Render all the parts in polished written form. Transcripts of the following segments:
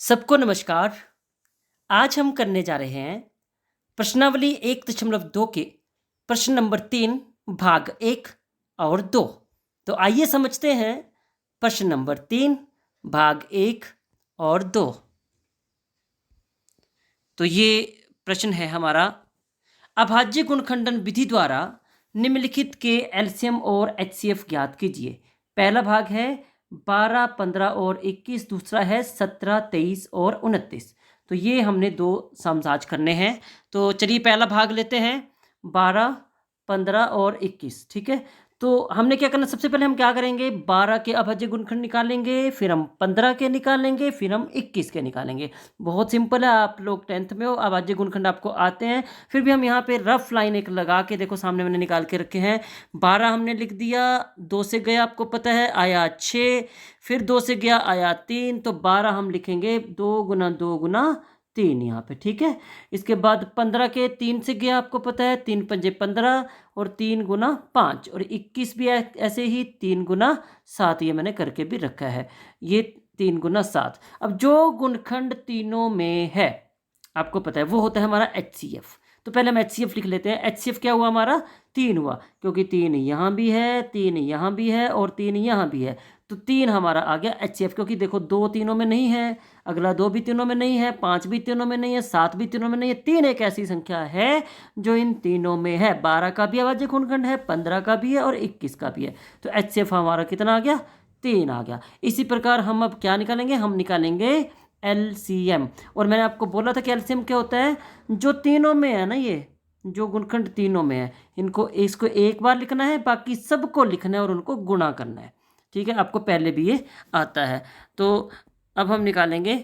सबको नमस्कार। आज हम करने जा रहे हैं प्रश्नावली 1.2 के प्रश्न नंबर 3 भाग 1 और 2। तो आइए समझते हैं प्रश्न नंबर 3 भाग 1 और 2। तो ये प्रश्न है हमारा, अभाज्य गुणखंडन विधि द्वारा निम्नलिखित के एलसीएम और एचसीएफ ज्ञात कीजिए। पहला भाग है 12, 15 और 21, दूसरा है 17, 23 और 29। तो ये हमने दो समझाज करने हैं। तो चलिए पहला भाग लेते हैं, 12, 15 और 21। ठीक है, तो हमने क्या करना, सबसे पहले हम क्या करेंगे, 12 के अभाज्य गुणखंड निकालेंगे, फिर हम 15 के निकालेंगे, फिर हम 21 के निकालेंगे। बहुत सिंपल है, आप लोग 10th में हो, अभाज्य गुणखंड आपको आते हैं। फिर भी हम यहाँ पे रफ लाइन एक लगा के, देखो सामने मैंने निकाल के रखे हैं। 12 हमने लिख दिया, 2 से गया आपको पता है आया 6, फिर 2 से गया आया 3, तो 12 हम लिखेंगे 2 गुना 2 गुना 3 यहाँ पे। ठीक है, इसके बाद 15 के 3 से गया आपको पता है, 3 पंजे 15 और 3 गुना 5, और 21 भी ऐसे ही 3 गुना 7, ये मैंने करके भी रखा है, ये 3 गुना 7। अब जो गुणखंड तीनों में है आपको पता है वो होता है हमारा HCF। तो पहले हम HCF लिख लेते हैं। HCF क्या हुआ हमारा, 3 हुआ, क्योंकि 3 यहाँ भी है, 3 यहाँ भी है और 3 यहाँ भी है, तो 3 हमारा आ गया HCF। क्योंकि देखो 2 तीनों में नहीं है, अगला 2 भी तीनों में नहीं है, 5 भी तीनों में नहीं है, 7 भी तीनों में नहीं है। 3 एक ऐसी संख्या है जो इन तीनों में है। 12 का भी अभाज्य गुणखंड है, 15 का भी है और 21 का भी है। तो HCF हमारा कितना आ गया, 3 आ गया। इसी प्रकार हम अब क्या निकालेंगे, हम निकालेंगे LCM। और मैंने आपको बोला था कि LCM क्या होता है, जो तीनों में है ना, ये जो गुणखंड तीनों में है, इसको एक बार लिखना है, बाकी सबको लिखना है और उनको गुणा करना है। ठीक है, आपको पहले भी ये आता है। तो अब हम निकालेंगे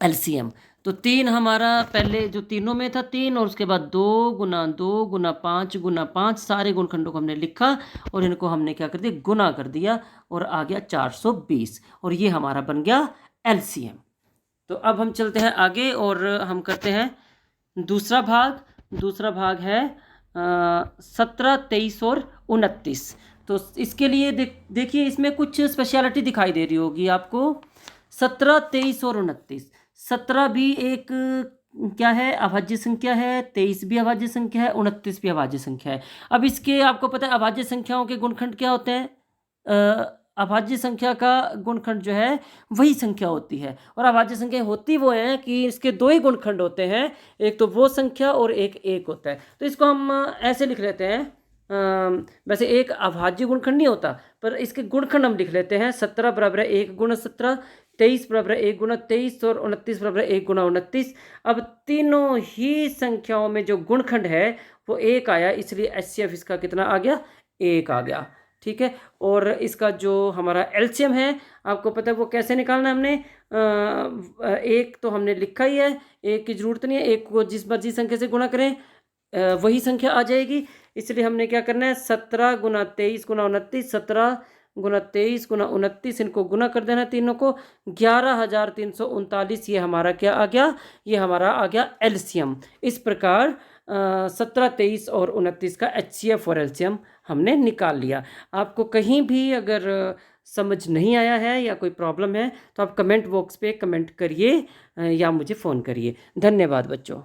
LCM। तो 3 हमारा पहले जो तीनों में था 3, और उसके बाद 2 गुना 2 गुना 5 गुना 5, सारे गुणखंडों को हमने लिखा और इनको हमने क्या कर दिया, गुना कर दिया, और आ गया 420, और ये हमारा बन गया LCM। तो अब हम चलते हैं आगे और हम करते हैं दूसरा भाग। दूसरा भाग है 17, 23 और 29। तो इसके लिए देखिए इसमें कुछ स्पेशलिटी दिखाई दे रही होगी आपको। 17, 23 और 29, 17 भी एक क्या है, अभाज्य संख्या है, 23 भी अभाज्य संख्या है, 29 भी अभाज्य संख्या है। अब इसके आपको पता है अभाज्य संख्याओं के गुणखंड क्या होते हैं, अभाज्य संख्या का गुणखंड जो है वही संख्या होती है, और अभाज्य संख्या होती वो है कि इसके 2 ही गुणखंड होते हैं, एक तो वो संख्या और एक होता है। तो इसको हम ऐसे लिख लेते हैं, वैसे एक अभाज्य गुणखंड नहीं होता, पर इसके गुणखंड हम लिख लेते हैं। 17 बराबर है 1 गुना 17, 23 बराबर है 1 गुना 23 और 29 बराबर है 1 गुना 29। अब तीनों ही संख्याओं में जो गुणखंड है वो 1 आया, इसलिए HCF इसका कितना आ गया, 1 आ गया। ठीक है, और इसका जो हमारा LCM है आपको पता है वो कैसे निकालना है हमने, एक तो हमने लिखा ही है, एक की जरूरत नहीं है, एक को जिस मर्जी संख्या से गुणा करें वही संख्या आ जाएगी। इसलिए हमने क्या करना है, 17 गुना 23 गुना 29, 17 गुना 23 गुना 29, इनको गुना कर देना तीनों को, 11,339, ये हमारा क्या आ गया, ये हमारा आ गया LCM। इस प्रकार 17, 23 और 29 का HCF और LCM हमने निकाल लिया। आपको कहीं भी अगर समझ नहीं आया है या कोई प्रॉब्लम है तो आप कमेंट बॉक्स पे कमेंट करिए या मुझे फ़ोन करिए। धन्यवाद बच्चों।